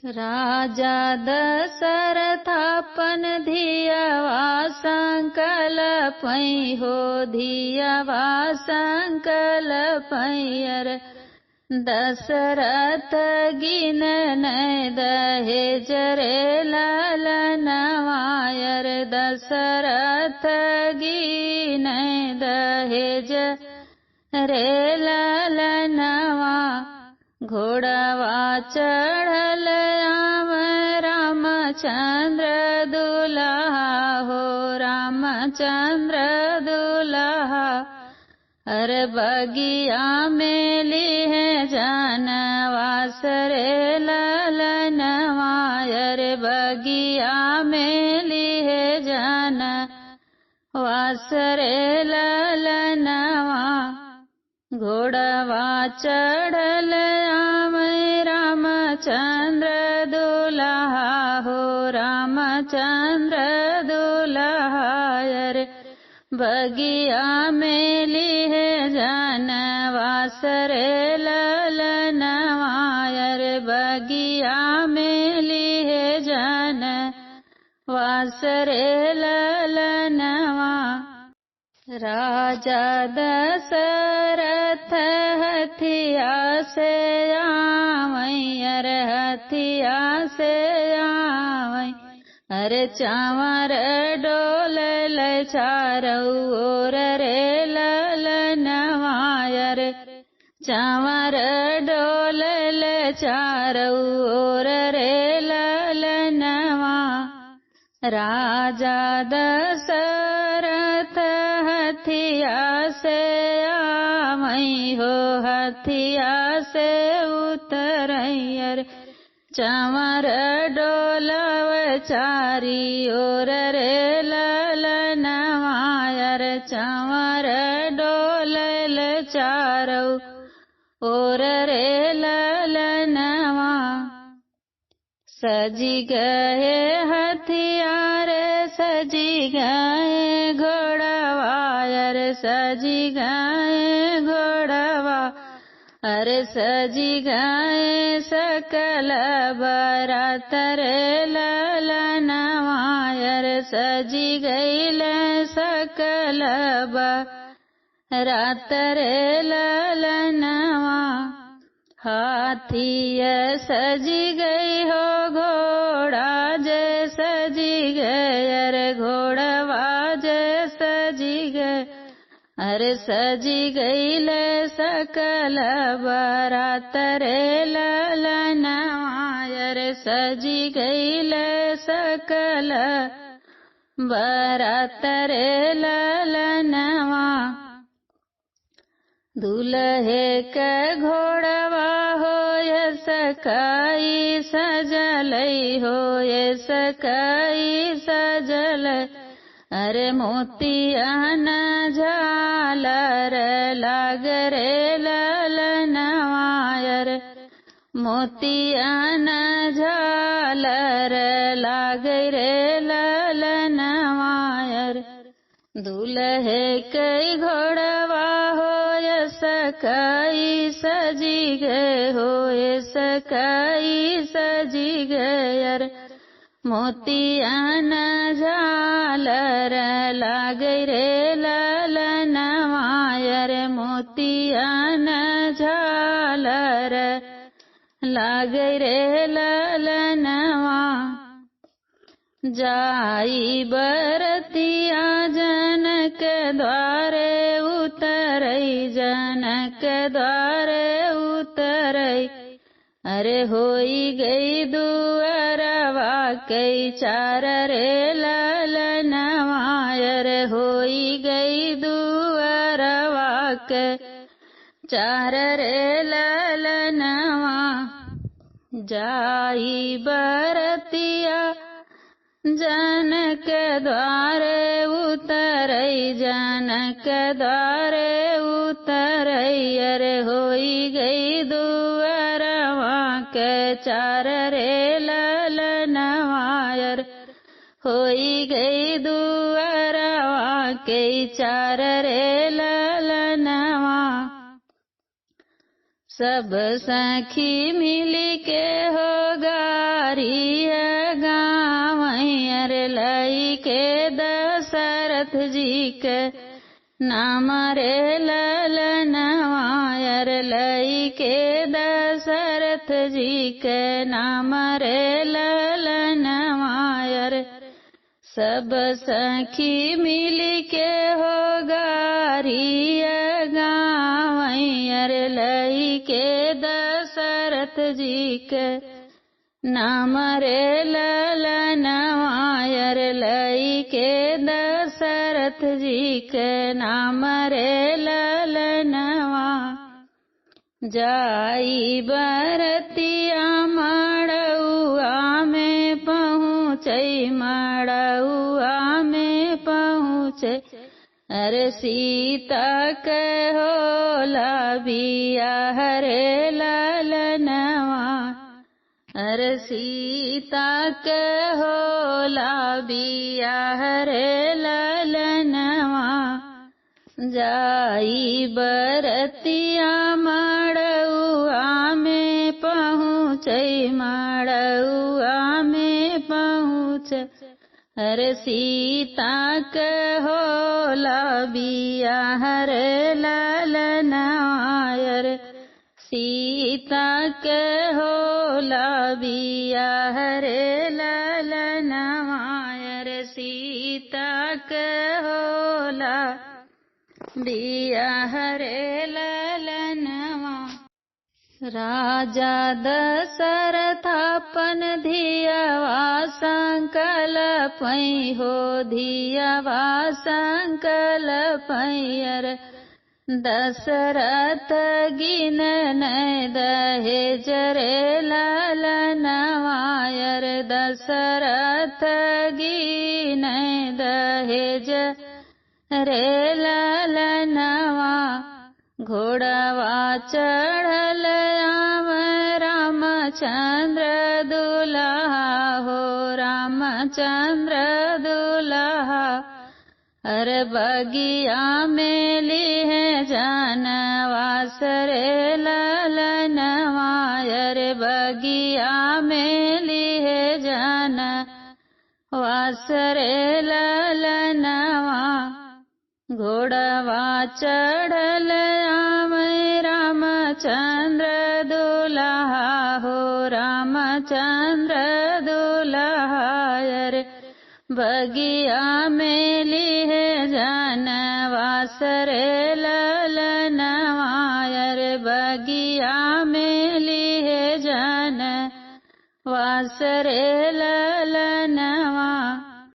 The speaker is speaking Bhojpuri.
राजा दशरथापन धियावा संकल्पै हो धियावा संकल्पैर दशरथ गिनन दहेज रे ललनवायर दशरथ गिन दहेज रे ललनवा घोड़वा चढ़ल आम रामचंद्र दुल्हा हो रामचंद्र दुल्हा हर बगिया में लिहे जानवास रे ललनवायर बगिया में लिहे जानवास रे ललनवा घोड़वा चढ़ल आम रामचंद्र दुल्हा हो रामचंद्र दुल्हायर बगिया में लिहे जानवास रे ललनवायर बगिया में लिहे जानवास रे ललनवा राजा दशरथ हथिया से आवैयर हथिया से आवै अरे चावर डोलल चारौ ओर रे ललनवायर चावर डोलल चारौ ओर रे ललनवा राजा दशरथ हथिया से आवै हो हथिया से उतरैयर चावर डोलव चारी ओर रे ललनवायर चावर डोलल चारौ ओर रे ललनवा सजी गए हथियार सजी गए घोड़वायर सजी गए घोड़वा अरे सजी गए सकल बरात रे ललनवायर सजी गईल सकल बरात रे ललनवा हाथीय सजी गई हो घोड़ा जे सजी गए अरे घोड़वा जे सजी गए अरे सजी गईल सकल बरात रे ललनवायर सजी गईल सकल बरात रे ललनवा दुल्हे के घोड़वा होय सकाई सजलई होय सकाई सजल अरे मोतियन झालर लाग रे ललनवायर मोतियन झालर लाग रे ललनवायर दुल्हे कई घोड़वा होय सकाई सजी गए होय सकाई सजी गयर मोतियन झालर लाग रे ललनवायर मोतियन झालर लाग रे ललनवा जाई बरतिया जनक द्वारे उतरई जनक द्वारे उतरई अरे होई गई दुअरवा कई चार रे ललनवायर होई गई दुअरवा के चार रे ललनवा जाई बरतिया जनक द्वारे उतरई जनक द्वारे उतरई अरे होई गई दुअरवा के चार रे ललनवायर होई गई दुअरवा के चार रे ललनवा सब सखी मिली के हो गा गावैयर लई के दशरथ जी के नाम रे ललनवायर लई के दशरथ जी के नाम रे ललनवायर सब सखी मिल के हो गारिया गावैयर लई के दशरथ जी के नाम रे ललनवायर लई के दशरथ जी के नाम रे ललनवा जाई बरतिया मड़उआ में पहुँचै मड़उआ में पहुँचे अरे सीता के होला बियाह रे ललनवा अरे सीता के होला बियाह रे ललनवा जाई बरतिया मड़उआ में पहुँचै मड़उआ में पहुँचे अरे सीता के होला बियाह रे ललनवायर सीता के होला बियाह रे ललनवायर सीता के होला बियाह रे ललनवा राजा दशरथापन धियावा संकल्पै हो धियावा संकल्पैयर दशरथ गिन दहेज रे ललनवायर दशरथ गिन दहेज रे ललनवा घोड़वा चढ़ल आव रामचंद्र दुल्हा हो रामचंद्र दुल्हा हर बगिया में लिहे जानवास रे ललनवायर बगिया में लिहे जानवास रे ललनवा घोड़वा चढ़ल आव रामचंद्र दुल्हा हो रामचंद्र दुल्हायर बगिया में लिहे जानवास रे ललनवायर बगिया में लिहे जानवास रे ललन